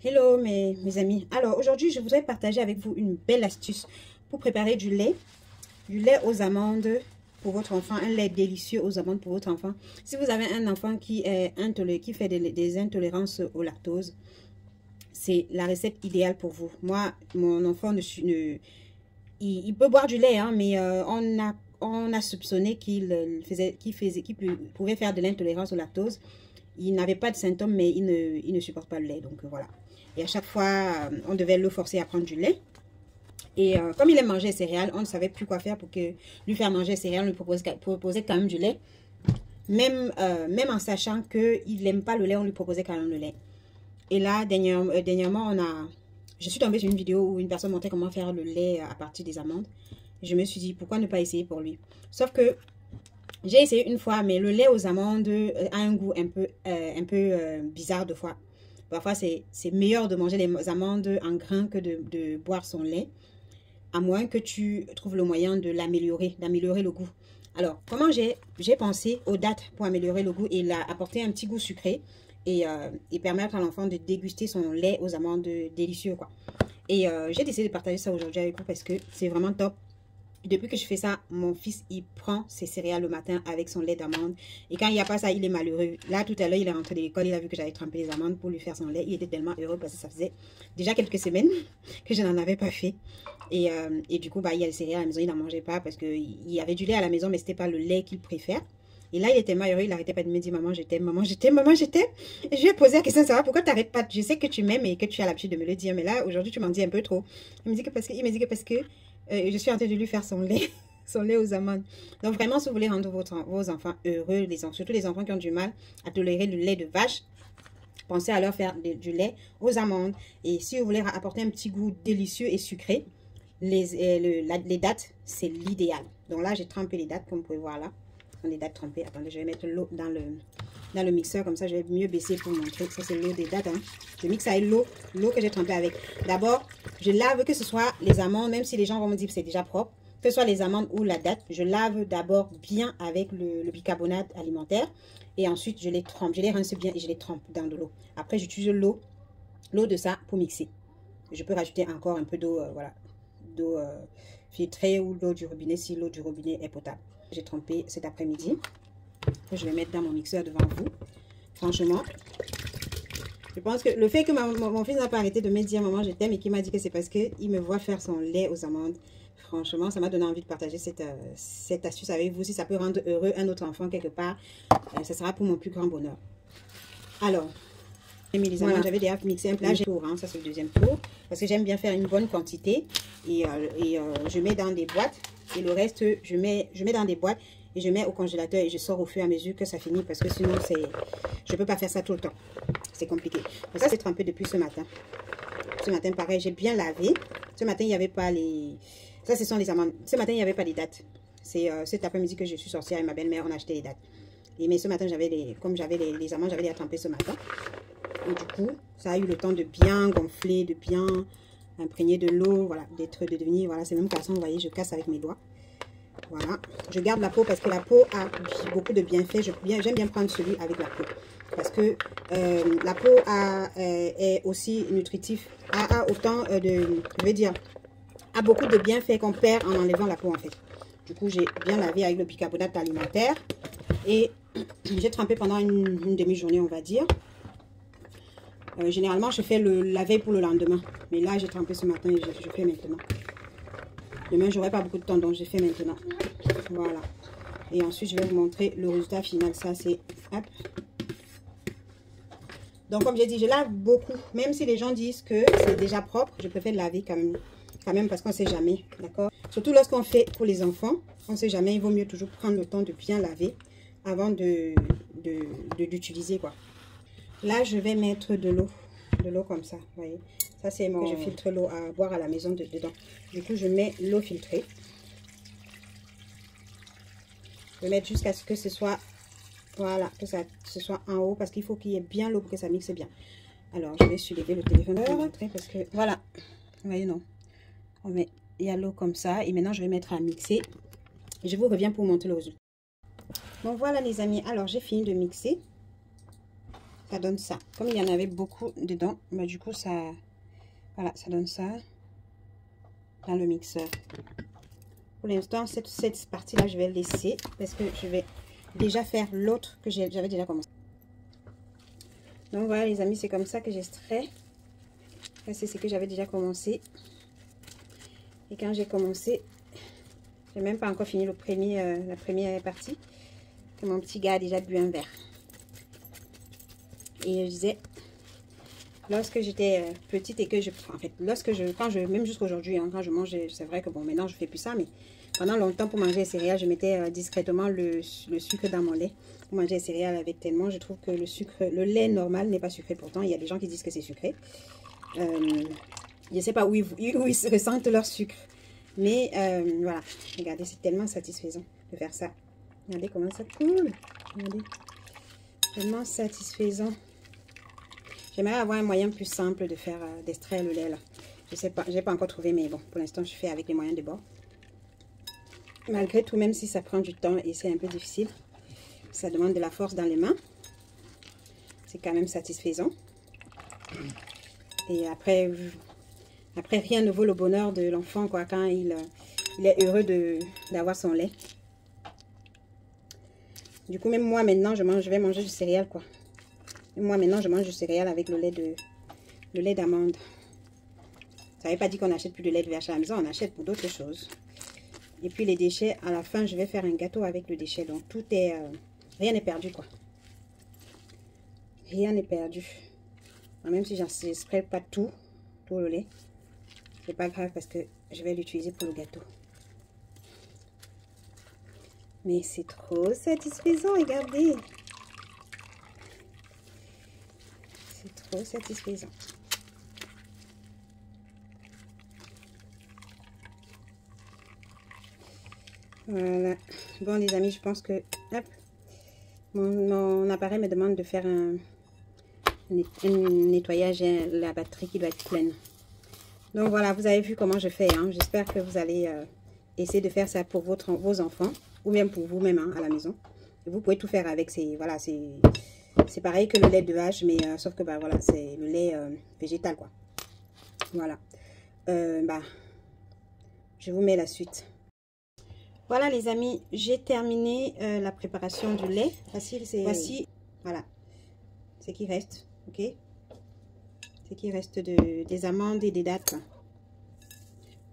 Hello mes amis. Alors aujourd'hui je voudrais partager avec vous une belle astuce pour préparer du lait aux amandes pour votre enfant, un lait délicieux aux amandes pour votre enfant. Si vous avez un enfant qui est qui fait des intolérances au lactose, c'est la recette idéale pour vous. Moi, mon enfant il peut boire du lait, hein, mais on a soupçonné qu'il pouvait faire de l'intolérance au lactose. Il n'avait pas de symptômes, mais il ne supporte pas le lait. Donc voilà. Et à chaque fois, on devait le forcer à prendre du lait. Et comme il aime manger les céréales, on ne savait plus quoi faire pour lui faire manger les céréales. On lui proposait quand même du lait. Même en sachant qu'il n'aime pas le lait, on lui proposait quand même le lait. Et là, dernièrement, je suis tombée sur une vidéo où une personne montrait comment faire le lait à partir des amandes. Je me suis dit, pourquoi ne pas essayer pour lui? Sauf que j'ai essayé une fois, mais le lait aux amandes a un goût un peu bizarre de fois. Parfois, c'est meilleur de manger les amandes en grains que de boire son lait, à moins que tu trouves le moyen de d'améliorer le goût. Alors, comment j'ai pensé aux dattes pour améliorer le goût et apporter un petit goût sucré et permettre à l'enfant de déguster son lait aux amandes délicieux, quoi. Et j'ai décidé de partager ça aujourd'hui avec vous parce que c'est vraiment top. Depuis que je fais ça, mon fils, il prend ses céréales le matin avec son lait d'amande. Et quand il n'y a pas ça, il est malheureux. Là, tout à l'heure, il est rentré de l'école, il a vu que j'avais trempé les amandes pour lui faire son lait. Il était tellement heureux parce que ça faisait déjà quelques semaines que je n'en avais pas fait. Et du coup, il y a les céréales à la maison, il n'en mangeait pas parce qu'il y avait du lait à la maison, mais ce n'était pas le lait qu'il préfère. Et là, il était tellement heureux, il n'arrêtait pas de me dire, maman, je t'aime, maman, je t'aime, maman, je t'aime. Et je lui ai posé la question, ça va, pourquoi tu n'arrêtes pas? Je sais que tu m'aimes et que tu as l'habitude de me le dire, mais là, aujourd'hui, tu m'en dis un peu trop. Il me dit que parce que je suis en train de lui faire son lait. Son lait aux amandes. Donc vraiment, si vous voulez rendre vos enfants heureux, surtout les enfants qui ont du mal à tolérer le lait de vache, pensez à leur faire du lait aux amandes. Et si vous voulez apporter un petit goût délicieux et sucré, les dattes, c'est l'idéal. Donc là, j'ai trempé les dattes, comme vous pouvez voir là. Ce sont des dattes trempées. Attendez, je vais mettre l'eau dans le mixeur, comme ça je vais mieux baisser pour montrer. Ça, c'est l'eau des dattes. Hein. Je mixe avec l'eau que j'ai trempée avec. D'abord, je lave, que ce soit les amandes, même si les gens vont me dire que c'est déjà propre. Que ce soit les amandes ou la date, je lave d'abord bien avec le bicarbonate alimentaire et ensuite je les trempe, je les rince bien et je les trempe dans de l'eau. Après, j'utilise l'eau de ça pour mixer. Je peux rajouter encore un peu d'eau, voilà, d'eau filtrée ou l'eau du robinet si l'eau du robinet est potable. J'ai trempé cet après-midi. Je vais mettre dans mon mixeur devant vous. Franchement, je pense que le fait que mon fils n'a pas arrêté de me dire maman je t'aime et qu'il m'a dit que c'est parce qu'il me voit faire son lait aux amandes. Franchement, ça m'a donné envie de partager cette astuce avec vous. Si ça peut rendre heureux un autre enfant quelque part, ça sera pour mon plus grand bonheur. Alors, j'ai mis les amandes. J'avais déjà mixé un plat. Hein, ça c'est le deuxième tour. Parce que j'aime bien faire une bonne quantité. Et je mets dans des boîtes. Et le reste, je mets dans des boîtes. Et je mets au congélateur et je sors au fur et à mesure que ça finit. Parce que sinon, je ne peux pas faire ça tout le temps. C'est compliqué. Donc ça, c'est trempé depuis ce matin. Ce matin, pareil, j'ai bien lavé. Ce matin, il n'y avait pas les... Ça, ce sont les amandes. Ce matin, il n'y avait pas les dattes. C'est cet après-midi que je suis sortie avec ma belle-mère. On a acheté les dattes. Mais ce matin, comme j'avais les amandes, j'avais les trempées ce matin. Et du coup, ça a eu le temps de bien gonfler, de bien imprégner de l'eau. Voilà, de devenir... Voilà, c'est même façon, vous voyez, je casse avec mes doigts. Voilà. Je garde la peau parce que la peau a beaucoup de bienfaits. J'aime bien prendre celui avec la peau. Parce que la peau est aussi nutritive. A autant je veux dire... a beaucoup de bienfaits qu'on perd en enlevant la peau en fait. Du coup, j'ai bien lavé avec le bicarbonate alimentaire et j'ai trempé pendant une demi-journée, on va dire. Généralement, je fais la veille pour le lendemain. Mais là, j'ai trempé ce matin et je fais maintenant. Demain, j'aurai pas beaucoup de temps, donc je fais maintenant. Voilà. Et ensuite, je vais vous montrer le résultat final. Ça, c'est... Hop. Donc, comme j'ai dit, je lave beaucoup. Même si les gens disent que c'est déjà propre, je préfère laver quand même parce qu'on ne sait jamais, d'accord? Surtout lorsqu'on fait pour les enfants, on ne sait jamais, il vaut mieux toujours prendre le temps de bien laver avant d'utiliser, quoi. Là, je vais mettre de l'eau comme ça, vous voyez. Ça, c'est que je filtre l'eau à boire à la maison dedans. Du coup, je mets l'eau filtrée. Je vais mettre jusqu'à ce que ce soit, voilà, que ce soit en haut parce qu'il faut qu'il y ait bien l'eau pour que ça mixe bien. Alors, je vais soulever le téléphone pour montrer parce que, voilà, vous voyez, non. Il y a l'eau comme ça. Et maintenant, je vais mettre à mixer. Je vous reviens pour montrer le résultat. Donc, voilà les amis. Alors, j'ai fini de mixer. ça donne ça. Comme il y en avait beaucoup dedans, bah, du coup, ça... Voilà, ça donne ça dans le mixeur. Pour l'instant, cette partie-là, je vais laisser parce que je vais déjà faire l'autre que j'avais déjà commencé. Donc voilà les amis, c'est comme ça que j'extrais. C'est ce que j'avais déjà commencé. Et quand j'ai commencé, j'ai même pas encore fini la première partie, que mon petit gars a déjà bu un verre. Et je disais, lorsque j'étais petite et que en fait, même jusqu'aujourd'hui, hein, quand je mange, c'est vrai que bon, maintenant je fais plus ça, mais pendant longtemps pour manger les céréales, je mettais discrètement le sucre dans mon lait. Pour manger les céréales avec tellement, je trouve que le lait normal n'est pas sucré. Pourtant, il y a des gens qui disent que c'est sucré. Je ne sais pas où ils ressentent leur sucre. Mais voilà, regardez, c'est tellement satisfaisant de faire ça. Regardez comment ça coule. Regardez, tellement satisfaisant. J'aimerais avoir un moyen plus simple de faire d'extraire le lait là. Je sais pas, j'ai pas encore trouvé, mais bon, pour l'instant, je fais avec les moyens de bord. Malgré tout, même si ça prend du temps et c'est un peu difficile, ça demande de la force dans les mains. C'est quand même satisfaisant. Et après rien ne vaut le bonheur de l'enfant, quoi, quand il est heureux d'avoir son lait. Du coup, même moi maintenant, je vais manger du céréal, quoi. Même moi maintenant, je mange du céréal avec le lait d'amande. Ça ne veut pas dire qu'on n'achète plus de lait de vache à la maison, on achète pour d'autres choses. Et puis les déchets, à la fin, je vais faire un gâteau avec le déchet. Donc tout est... rien n'est perdu, quoi. Rien n'est perdu. Même si j'extrais pas tout le lait, c'est pas grave parce que je vais l'utiliser pour le gâteau. Mais c'est trop satisfaisant, regardez. C'est trop satisfaisant. Voilà. Bon les amis, je pense que hop, mon appareil me demande de faire un nettoyage et la batterie qui doit être pleine. Donc voilà, vous avez vu comment je fais. Hein. J'espère que vous allez essayer de faire ça pour vos enfants ou même pour vous-même hein, à la maison. Et vous pouvez tout faire avec. Voilà, c'est pareil que le lait de vache, mais sauf que bah voilà, c'est le lait végétal quoi. Voilà. Je vous mets la suite. Voilà les amis, j'ai terminé la préparation du lait. Voici, voilà, ce qui reste, ok. Ce qui reste des amandes et des dattes.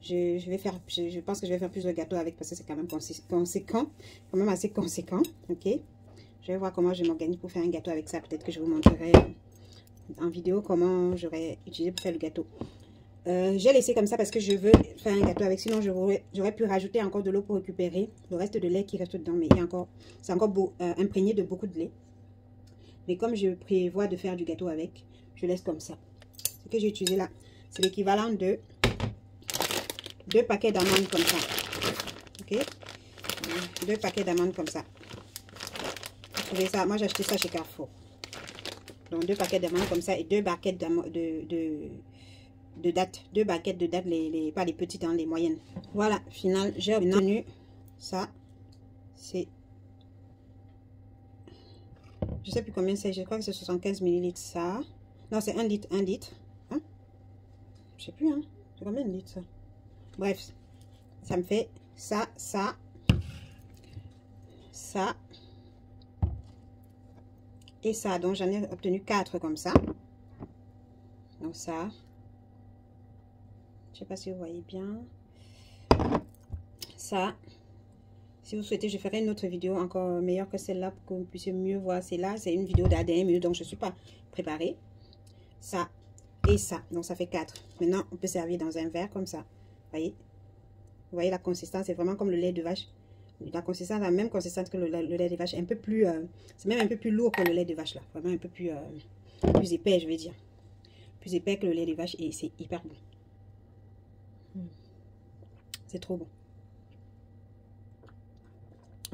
Je pense que je vais faire plus de gâteaux avec parce que c'est quand même conséquent, quand même assez conséquent, ok. Je vais voir comment je m'organise pour faire un gâteau avec ça. Peut-être que je vous montrerai en vidéo comment j'aurais utilisé pour faire le gâteau. J'ai laissé comme ça parce que je veux faire un gâteau avec. Sinon, j'aurais pu rajouter encore de l'eau pour récupérer le reste de lait qui reste dedans. Mais c'est encore imprégné de beaucoup de lait. Mais comme je prévois de faire du gâteau avec, je laisse comme ça. Ce que j'ai utilisé là, c'est l'équivalent de 2 paquets d'amandes comme ça. Ok, 2 paquets d'amandes comme ça. Vous trouvez ça? Moi, j'ai acheté ça chez Carrefour. Donc, 2 paquets d'amandes comme ça et 2 baguettes de dattes. 2 baguettes de dattes, pas les petites, hein, les moyennes. Voilà, final, j'ai obtenu ça. C'est... Je sais plus combien c'est. Je crois que c'est 75 ml ça. Non, c'est 1 litre. 1 litre. Hein? Je sais plus, hein. C'est combien de litres ça? Bref, ça me fait ça, ça, ça et ça. Donc, j'en ai obtenu 4 comme ça. Donc, ça. Je sais pas si vous voyez bien. Ça. Si vous souhaitez, je ferai une autre vidéo encore meilleure que celle-là pour que vous puissiez mieux voir. C'est là, c'est une vidéo d'à 1 minute, donc je ne suis pas préparée. Ça et ça. Donc, ça fait 4. Maintenant, on peut servir dans un verre comme ça. Voyez? Vous voyez la consistance, c'est vraiment comme le lait de vache. La consistance, la même consistance que le lait de vache. Un peu plus, c'est même un peu plus lourd que le lait de vache là. Vraiment un peu plus épais, je vais dire. Plus épais que le lait de vache et c'est hyper bon. C'est trop bon.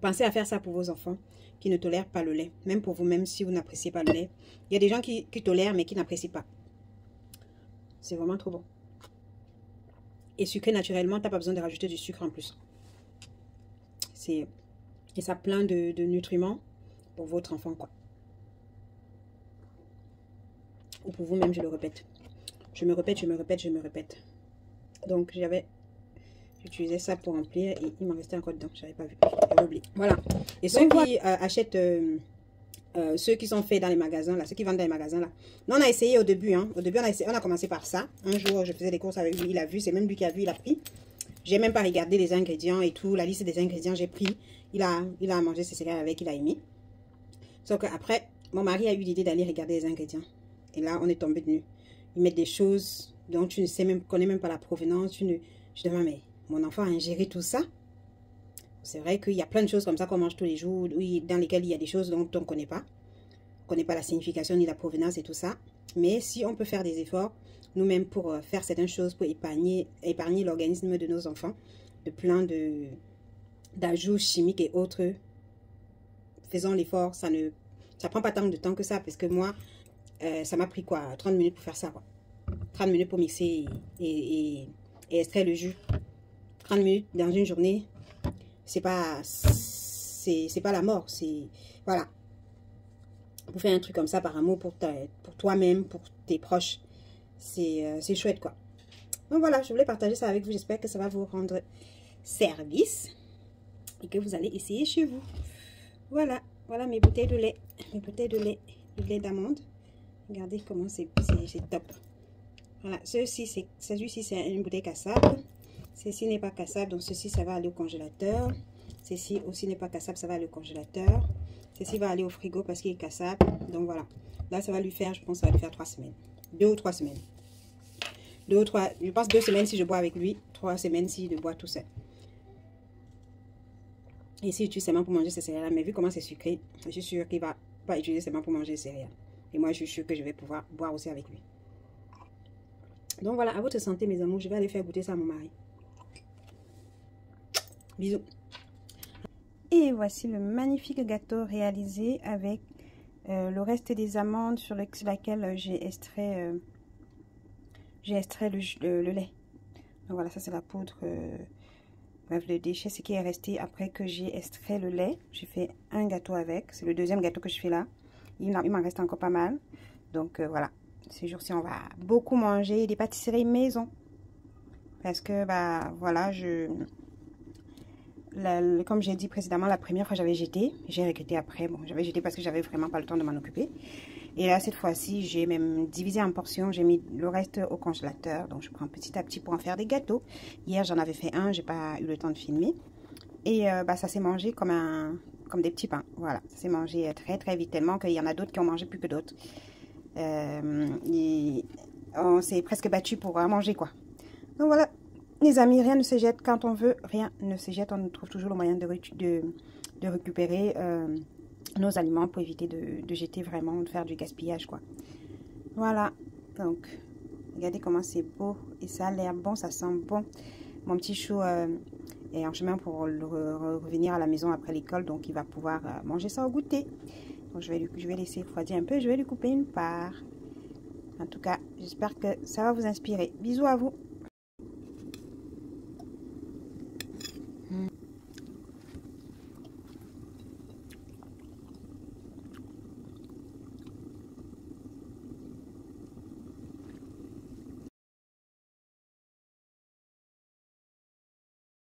Pensez à faire ça pour vos enfants qui ne tolèrent pas le lait. Même pour vous-même si vous n'appréciez pas le lait. Il y a des gens qui tolèrent mais qui n'apprécient pas. C'est vraiment trop bon. Et sucré naturellement, tu n'as pas besoin de rajouter du sucre en plus. Et ça plein de nutriments pour votre enfant, quoi. ou pour vous-même, je le répète. Je me répète, je me répète, je me répète. Donc, j'utilisais ça pour remplir et il m'en restait encore dedans. J'avais pas vu, j'avais oublié. Voilà. Et ceux qui achètent, ceux qui sont faits dans les magasins, là, ceux qui vendent dans les magasins, là. Nous, on a essayé au début, hein. Au début, on a commencé par ça. Un jour, je faisais des courses avec lui, il a vu, c'est même lui qui a vu, il a pris. J'ai même pas regardé les ingrédients et tout, la liste des ingrédients, j'ai pris. Il a mangé ses céréales avec, il a aimé. Sauf qu'après, mon mari a eu l'idée d'aller regarder les ingrédients. Et là, on est tombé de nu. Ils mettent des choses dont tu ne sais même, connais même pas la provenance. Je demande, mais mon enfant a ingéré tout ça? C'est vrai qu'il y a plein de choses comme ça qu'on mange tous les jours, oui, dans lesquelles il y a des choses dont on ne connaît pas. On ne connaît pas la signification ni la provenance et tout ça. Mais si on peut faire des efforts, nous-mêmes, pour faire certaines choses, pour épargner l'organisme de nos enfants, de plein d'ajouts chimiques et autres, faisons l'effort. Ça prend pas tant de temps que ça, parce que moi, ça m'a pris quoi, 30 minutes pour faire ça, quoi. 30 minutes pour mixer et extraire le jus. 30 minutes dans une journée, c'est pas la mort, c'est, voilà. Pour faire un truc comme ça par amour pour toi-même, pour tes proches, c'est chouette, quoi. Donc voilà, je voulais partager ça avec vous. J'espère que ça va vous rendre service et que vous allez essayer chez vous. Voilà, voilà mes bouteilles de lait, de lait d'amande. Regardez comment c'est top. Voilà, celui-ci c'est une bouteille cassable. Ceci n'est pas cassable, donc ceci ça va aller au congélateur. Ceci aussi n'est pas cassable, ça va aller au congélateur. Ceci va aller au frigo parce qu'il est cassable. Donc voilà, là ça va lui faire, je pense, ça va lui faire 3 semaines, 2 ou 3 semaines. 2 ou 3, je pense 2 semaines si je bois avec lui, 3 semaines si je bois tout seul. Et si j'utilise seulement pour manger ces céréales, mais vu comment c'est sucré, je suis sûre qu'il va pas utiliser seulement pour manger les céréales. Et moi, je suis sûre que je vais pouvoir boire aussi avec lui. Donc voilà, à votre santé, mes amours. Je vais aller faire goûter ça à mon mari. Bisous. Et voici le magnifique gâteau réalisé avec le reste des amandes sur laquelle j'ai extrait le lait. Donc voilà, ça c'est la poudre. Bref, le déchet, c'est qui est resté après que j'ai extrait le lait. J'ai fait un gâteau avec. C'est le deuxième gâteau que je fais là. Il m'en reste encore pas mal. Donc voilà, ces jours-ci, on va beaucoup manger des pâtisseries maison. Parce que, bah voilà, comme j'ai dit précédemment, la première fois j'avais jeté. J'ai regretté après. Bon, j'avais jeté parce que j'avais vraiment pas le temps de m'en occuper. Et là, cette fois-ci, j'ai même divisé en portions. J'ai mis le reste au congélateur. Donc, je prends petit à petit pour en faire des gâteaux. Hier, j'en avais fait un. J'ai pas eu le temps de filmer. Et bah, ça s'est mangé comme des petits pains. Voilà, ça s'est mangé très très vite. Tellement qu'il y en a d'autres qui ont mangé plus que d'autres. On s'est presque battu pour manger, quoi. Donc, voilà. Les amis, rien ne se jette quand on veut. Rien ne se jette. On trouve toujours le moyen de récupérer nos aliments pour éviter de jeter vraiment, de faire du gaspillage, quoi. Voilà. Donc, regardez comment c'est beau. Et ça a l'air bon, ça sent bon. Mon petit chou est en chemin pour revenir à la maison après l'école. Donc, il va pouvoir manger ça au goûter. Donc, je vais laisser refroidir un peu. Je vais lui couper une part. En tout cas, j'espère que ça va vous inspirer. Bisous à vous.